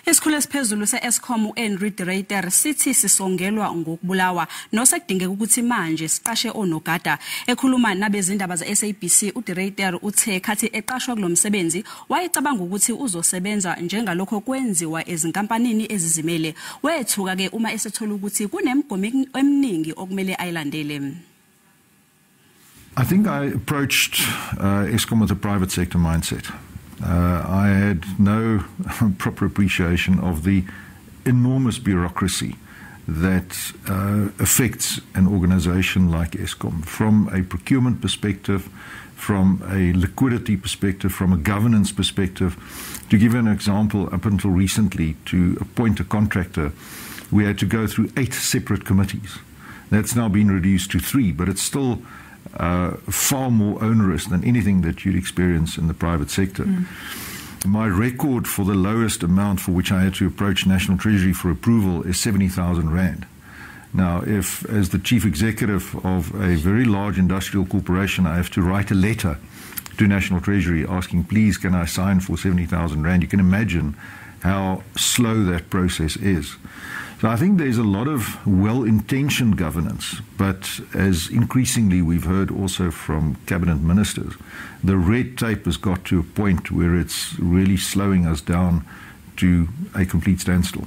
Isikhulu esiphezulu seEskom Andre De Ryter sithi sisongelwa ngokubulawa nosekudingeke ukuthi manje siqashe onogada. Ekhuluma nabezindaba zeSABC uDe Ryter uthe khathi eqashwa kulomsebenzi wayecabanga ukuthi uzosebenza njengalokho kwenziwa ezinkampanini ezizimele. Wethuka ke uma esethola ukuthi kunemigomo eminingi okumele ayilandele. I think I approached Eskom with a private sector mindset. I had no proper appreciation of the enormous bureaucracy that affects an organization like Eskom, from a procurement perspective, from a liquidity perspective, from a governance perspective. To give an example, up until recently, to appoint a contractor, we had to go through 8 separate committees. That's now been reduced to 3, but it's still far more onerous than anything that you'd experience in the private sector. My record for the lowest amount for which I had to approach National Treasury for approval is 70,000 Rand. Now, if as the chief executive of a very large industrial corporation, I have to write a letter to National Treasury asking, please, can I sign for 70,000 Rand? You can imagine how slow that process is. So I think there's a lot of well-intentioned governance, but as increasingly we've heard also from cabinet ministers, the red tape has got to a point where it's really slowing us down to a complete standstill.